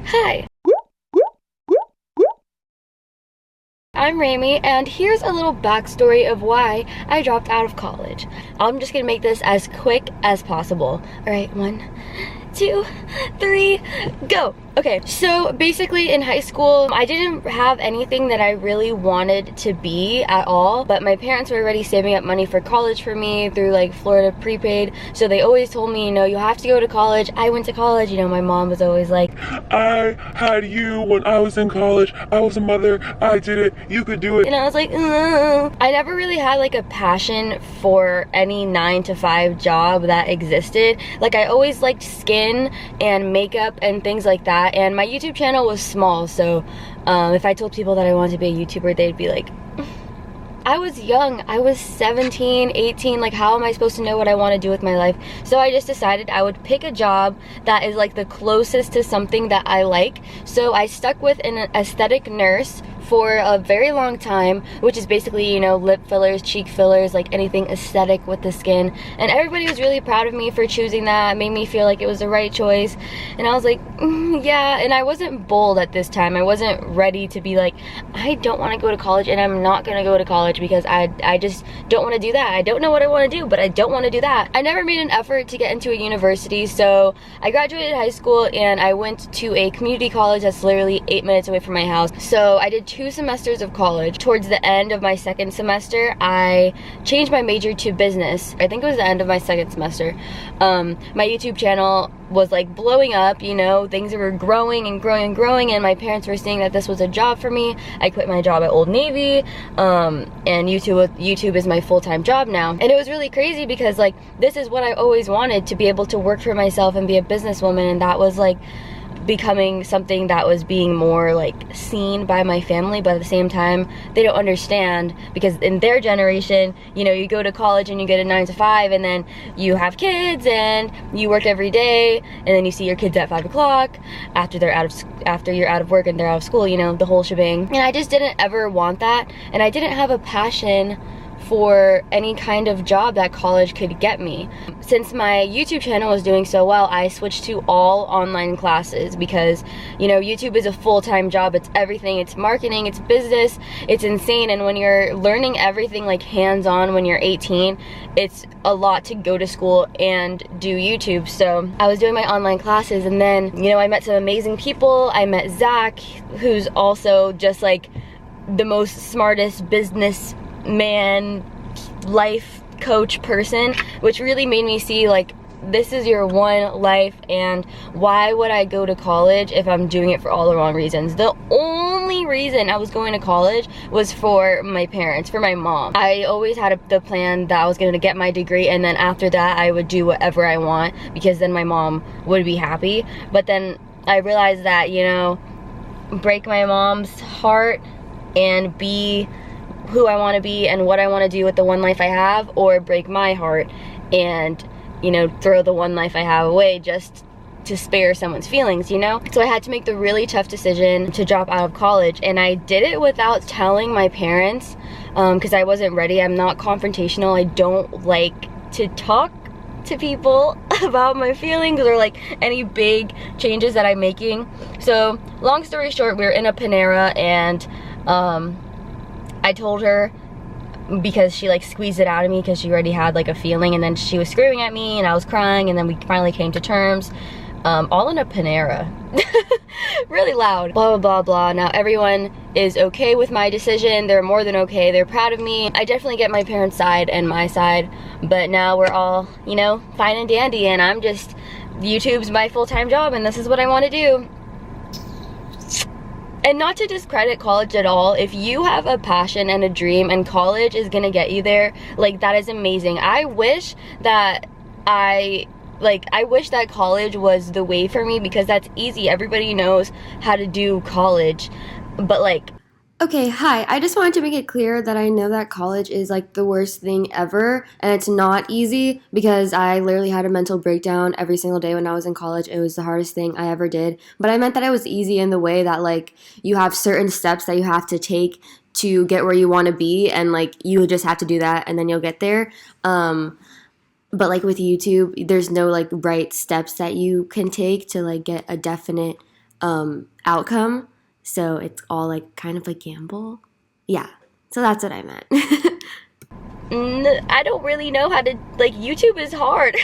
Hi, I'm Raimi, and here's a little backstory of why I dropped out of college. I'm just gonna make this as quick as possible. Alright, 1, 2, 3, go! Okay, so basically in high school, I didn't have anything that I really wanted to be at all, but my parents were already saving up money for college for me through like Florida prepaid, so they always told me, you have to go to college. I went to college, my mom was always like, I had you when I was in college. I was a mother. I did it. You could do it. and I was like, "Ugh." I never really had like a passion for any 9-to-5 job that existed. Like I always liked skin and makeup and things like that. And my YouTube channel was small, so if I told people that I wanted to be a YouTuber, they'd be like, I was young. I was 17, 18, like how am I supposed to know what I want to do with my life? So I just decided I would pick a job that is like the closest to something that I like. So I stuck with an aesthetic nurse for a very long time, which is basically, lip fillers, cheek fillers, like anything aesthetic with the skin. And everybody was really proud of me for choosing that. It made me feel like it was the right choice. And I was like, yeah. And I wasn't bold at this time. I wasn't ready to be like, I don't want to go to college and I'm not going to go to college because I just don't want to do that. I don't know what I want to do, but I don't want to do that. I never made an effort to get into a university. So I graduated high school and I went to a community college that's literally 8 minutes away from my house. So I did 2 semesters of college. Towards the end of my second semester, I changed my major to business. I think it was the end of my second semester. My YouTube channel was like blowing up, things were growing and growing and growing, and my parents were seeing that this was a job for me. I quit my job at Old Navy, and YouTube is my full-time job now. And it was really crazy because like this is what I always wanted, to be able to work for myself and be a businesswoman, and that was like becoming something that was being more like seen by my family. But at the same time, they don't understand, because in their generation, you go to college and you get a 9-to-5, and then you have kids and you work every day, and then you see your kids at 5 o'clock after you're out of work and they're out of school, the whole shebang. And I just didn't ever want that, and I didn't have a passion for any kind of job that college could get me. Since my YouTube channel was doing so well, I switched to all online classes because, YouTube is a full-time job. It's everything. It's marketing, it's business, it's insane. And when you're learning everything like hands-on when you're 18, it's a lot to go to school and do YouTube. So I was doing my online classes, and then, I met some amazing people. I met Zach, who's also just like the most smartest business man, life coach person, which really made me see like this is your one life, and why would I go to college if I'm doing it for all the wrong reasons? The only reason I was going to college was for my parents, for my mom. I always had the plan that I was going to get my degree, and then after that I would do whatever I want, because then my mom would be happy. But then I realized that, break my mom's heart and be who I want to be and what I want to do with the one life I have, or break my heart and, throw the one life I have away just to spare someone's feelings, So I had to make the really tough decision to drop out of college, and I did it without telling my parents, because I wasn't ready. I'm not confrontational. I don't like to talk to people about my feelings or like any big changes that I'm making. So long story short, we were in a Panera, and I told her, because she like squeezed it out of me because she already had like a feeling, and then she was screaming at me and I was crying, and then we finally came to terms, all in a Panera. Really loud, blah blah blah blah. Now everyone is okay with my decision. They're more than okay. They're proud of me. I definitely get my parents' side and my side, but now we're all, fine and dandy, and I'm just, YouTube's my full-time job and this is what I want to do. And not to discredit college at all, if you have a passion and a dream and college is gonna get you there, like that is amazing. I wish that college was the way for me, because that's easy. Everybody knows how to do college, but like, Okay, hi. I just wanted to make it clear that I know that college is like the worst thing ever, and it's not easy, because I literally had a mental breakdown every single day when I was in college. It was the hardest thing I ever did. But I meant that it was easy in the way that like you have certain steps that you have to take to get where you want to be, and like you just have to do that and then you'll get there. But like with YouTube, there's no like right steps that you can take to like get a definite outcome. So it's all like kind of a gamble. Yeah, so that's what I meant. I don't really know how to, like, YouTube is hard.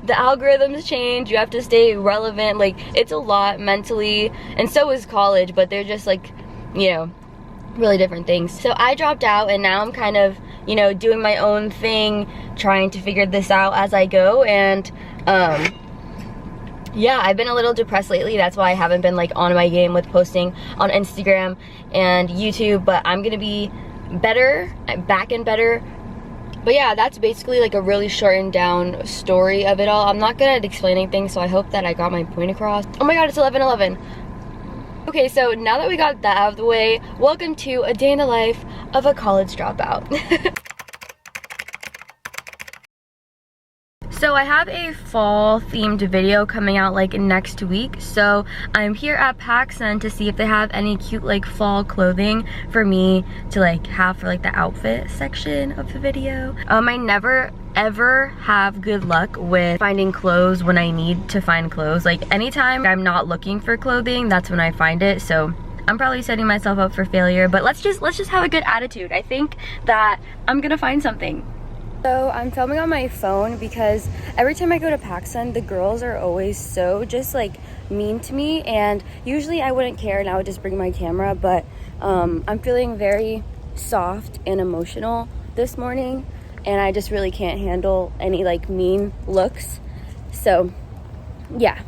The algorithms change, you have to stay relevant, like, it's a lot mentally, and so is college, but they're just like, you know, really different things. So I dropped out, and now I'm kind of, you know, doing my own thing, trying to figure this out as I go, and yeah, I've been a little depressed lately. That's why I haven't been like on my game with posting on Instagram and YouTube, but I'm gonna be better, back and better. But yeah, that's basically like a really shortened down story of it all. I'm not good at explaining things, so I hope that I got my point across. Oh my god, it's 11:11. Okay, so now that we got that out of the way, welcome to a day in the life of a college dropout. So I have a fall themed video coming out like next week, so I'm here at PacSun to see if they have any cute like fall clothing for me to like have for like the outfit section of the video. I never ever have good luck with finding clothes when I need to find clothes. Like anytime I'm not looking for clothing, that's when I find it. So I'm probably setting myself up for failure, but let's just have a good attitude. I think that I'm gonna find something. So I'm filming on my phone because every time I go to PacSun, the girls are always so just like mean to me, and usually I wouldn't care and I would just bring my camera, but I'm feeling very soft and emotional this morning, and I just really can't handle any like mean looks. So yeah.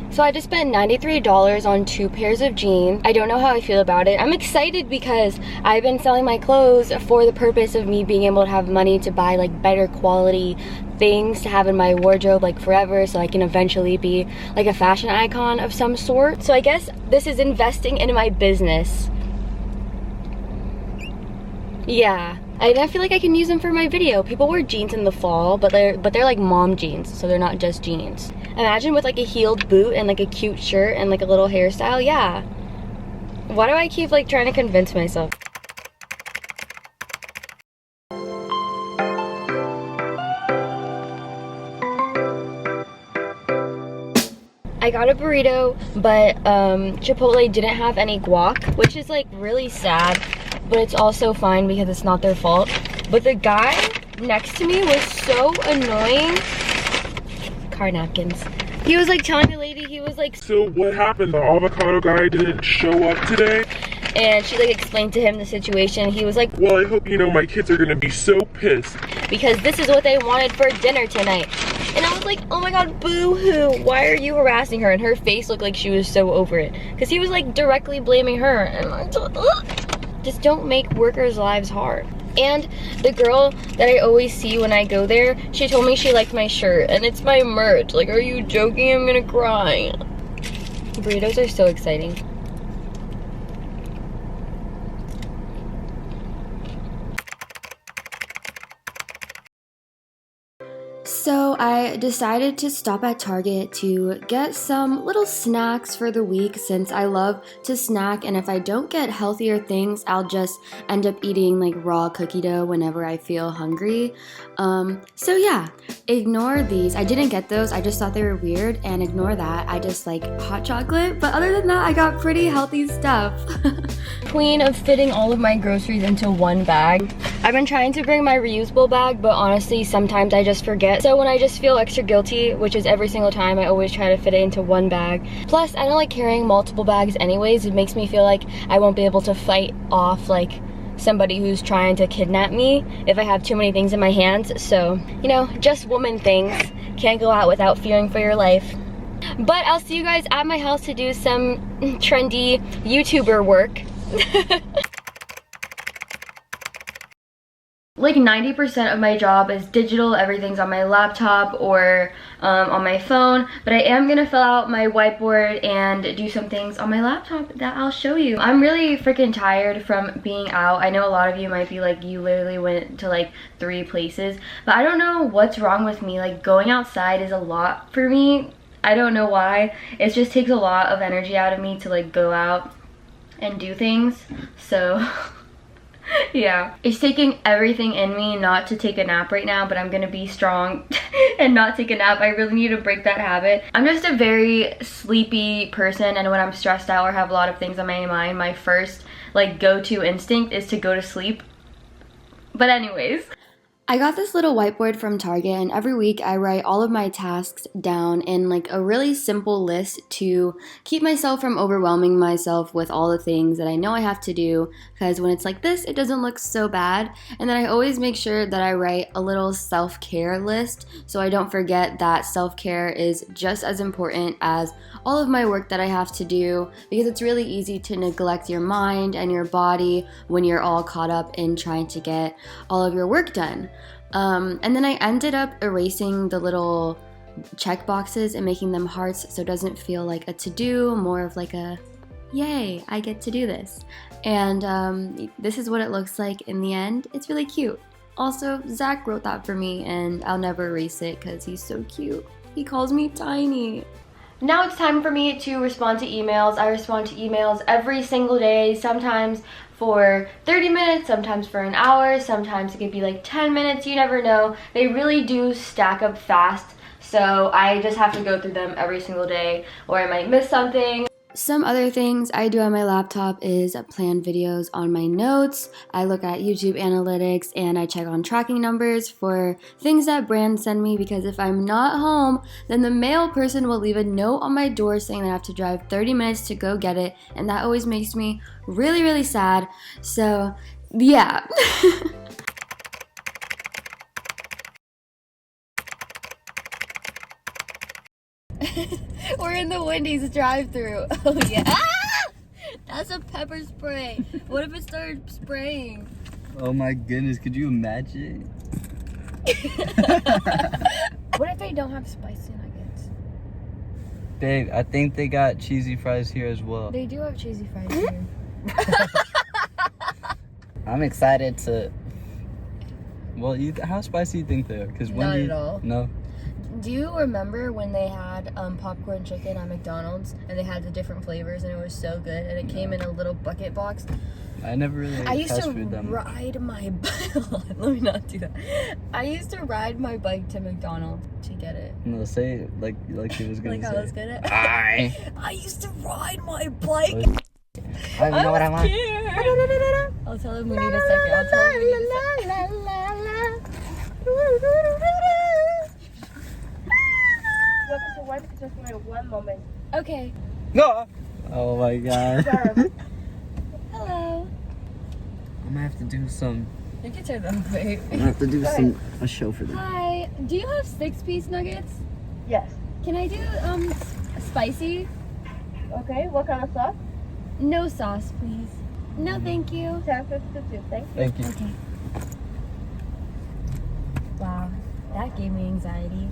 So I just spent $93 on 2 pairs of jeans. I don't know how I feel about it. I'm excited because I've been selling my clothes for the purpose of me being able to have money to buy like better quality things to have in my wardrobe like forever, so I can eventually be like a fashion icon of some sort. So I guess this is investing in my business. Yeah. I feel like I can use them for my video. People wear jeans in the fall, but they're like mom jeans, so they're not just jeans. Imagine with like a heeled boot and like a cute shirt and like a little hairstyle. Yeah. Why do I keep like trying to convince myself? I got a burrito, but Chipotle didn't have any guac, which is like really sad, but it's also fine because it's not their fault. But the guy next to me was so annoying. Car napkins. He was like telling the lady, he was like, So what happened? The avocado guy didn't show up today? and she like explained to him the situation. He was like, Well, I hope you know my kids are gonna be so pissed. because this is what they wanted for dinner tonight. And I was like, oh my god, boo-hoo, why are you harassing her? And her face looked like she was so over it, because he was like directly blaming her. And I just don't make workers' lives hard. And the girl that I always see when I go there, she told me she liked my shirt, and it's my merch. Like, are you joking? I'm gonna cry. Burritos are so exciting. So I decided to stop at Target to get some little snacks for the week, since I love to snack, and if I don't get healthier things, I'll just end up eating like raw cookie dough whenever I feel hungry. So yeah, ignore these. I didn't get those, I just thought they were weird, and ignore that. I just like hot chocolate, but other than that, I got pretty healthy stuff. Queen of fitting all of my groceries into one bag. I've been trying to bring my reusable bag, but honestly, sometimes I just forget. So when I just feel extra guilty, which is every single time, I always try to fit it into one bag. Plus, I don't like carrying multiple bags anyways. It makes me feel like I won't be able to fight off like somebody who's trying to kidnap me if I have too many things in my hands. So, you know, just woman things. Can't go out without fearing for your life. But I'll see you guys at my house to do some trendy YouTuber work. like 90% of my job is digital. Everything's on my laptop or on my phone, but I am gonna fill out my whiteboard and do some things on my laptop that I'll show you. I'm really freaking tired from being out. I know a lot of you might be like, you literally went to like 3 places, but I don't know what's wrong with me. Like, going outside is a lot for me. I don't know why. It just takes a lot of energy out of me to like go out and do things. So yeah, it's taking everything in me not to take a nap right now, but I'm gonna be strong and not take a nap. I really need to break that habit. I'm just a very sleepy person, and when I'm stressed out or have a lot of things on my mind, my first like go-to instinct is to go to sleep. But anyways, I got this little whiteboard from Target, and every week I write all of my tasks down in like a really simple list to keep myself from overwhelming myself with all the things that I know I have to do, because when it's like this, it doesn't look so bad. And then I always make sure that I write a little self-care list so I don't forget that self-care is just as important as all of my work that I have to do, because it's really easy to neglect your mind and your body when you're all caught up in trying to get all of your work done. And then I ended up erasing the little check boxes and making them hearts so it doesn't feel like a to-do, more of like a yay, I get to do this. And this is what it looks like in the end. It's really cute. Also, Zach wrote that for me, and I'll never erase it because he's so cute. He calls me tiny. now it's time for me to respond to emails. I respond to emails every single day, sometimes for 30 minutes, sometimes for an hour, sometimes it could be like 10 minutes, you never know. They really do stack up fast, so I just have to go through them every single day, or I might miss something. Some other things I do on my laptop is plan videos on my notes. I look at YouTube analytics and I check on tracking numbers for things that brands send me, because if I'm not home, then the mail person will leave a note on my door saying that I have to drive 30 minutes to go get it, and that always makes me really, really sad. So, yeah. We're in the Wendy's drive-thru. Oh yeah. Ah! That's a pepper spray. What if it started spraying? Oh my goodness, could you imagine? What if they don't have spicy nuggets? Babe, I think they got cheesy fries here as well. They do have cheesy fries here. I'm excited to... Well, how spicy do you think they are? Cause Not at all. No? Do you remember when they had popcorn chicken at McDonald's and they had the different flavors and it was so good, and it came in a little bucket box? I never really I used to fast food them. ride my bike. Let me not do that. I used to ride my bike to McDonald's to get it. No, say it like he was gonna Like say. I was gonna. I used to ride my bike. I know what I want. Scared. I'll tell him we need a second. I'll tell him we need a second. Just for one moment. Okay. No. Oh my god. Hello. I'm gonna have to do some. You can turn them, babe. I'm gonna have to do a show for them. Hi. Do you have 6-piece nuggets? Yes. Can I do spicy? Okay, what kind of sauce? No sauce, please. No, thank you. 1052. Thank you. Thank you. Okay. Wow, that gave me anxiety.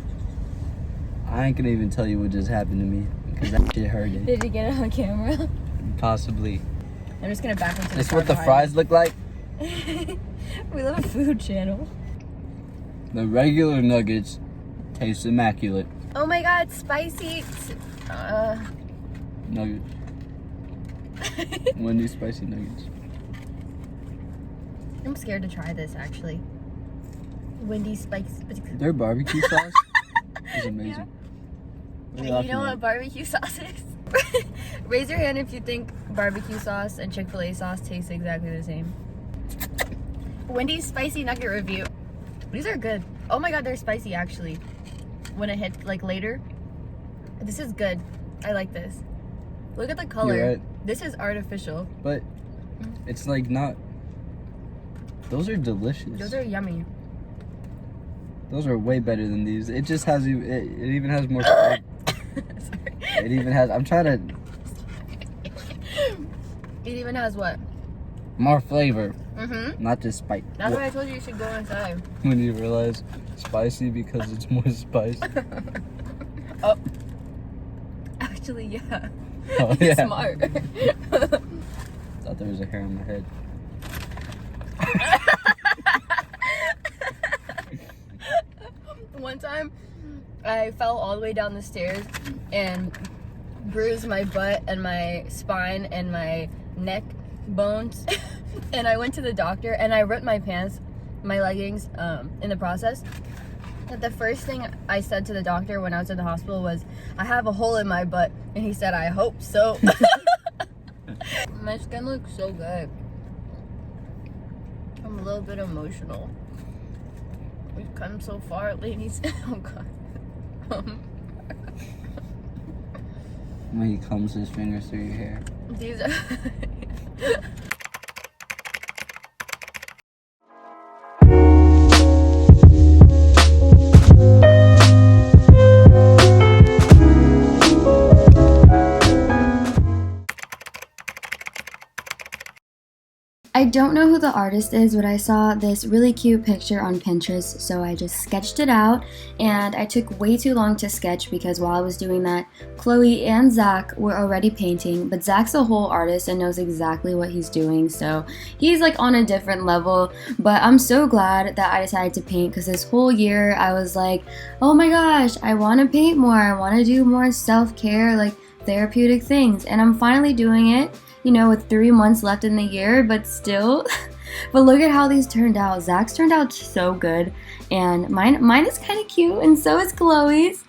I ain't gonna even tell you what just happened to me because that shit hurted. Did you get it on camera? Possibly. I'm just gonna back into the This car what the behind fries look like? me. We love a food channel. The regular nuggets taste immaculate. Oh my god, spicy. Nuggets. Wendy's spicy nuggets. I'm scared to try this actually. Wendy's spicy. Their barbecue sauce is amazing. Yeah. You know what barbecue sauce is? Raise your hand if you think barbecue sauce and Chick-fil-A sauce taste exactly the same. Wendy's spicy nugget review. These are good. Oh my god, they're spicy actually. When it hits like later. This is good. I like this. Look at the color. You're right. This is artificial. But it's like not. Those are delicious. Those are yummy. Those are way better than these. It just has it even has more. Sorry. It even has. I'm trying to. It even has what? More flavor, Mm-hmm. not just spice. That's why I told you should go inside. When you realize spicy because it's more spice. Oh. Actually, yeah. Oh, yeah. Smart. Thought there was a hair on my head. One time, I fell all the way down the stairs and bruised my butt and my spine and my neck bones. And I went to the doctor and I ripped my pants, my leggings, in the process. And the first thing I said to the doctor when I was in the hospital was, I have a hole in my butt. And he said, I hope so. My skin looks so good. I'm a little bit emotional. We've come so far, ladies. Oh god. When he comes his fingers through your hair. These are I don't know who the artist is, but I saw this really cute picture on Pinterest, so I just sketched it out, and I took way too long to sketch because while I was doing that, Chloe and Zach were already painting, but Zach's a whole artist and knows exactly what he's doing, so he's like on a different level. But I'm so glad that I decided to paint because this whole year I was like, oh my gosh, I want to paint more, I want to do more self-care, like therapeutic things, and I'm finally doing it. You know, with 3 months left in the year, but still. But look at how these turned out. Zach's turned out so good, and mine is kind of cute, and so is Chloe's.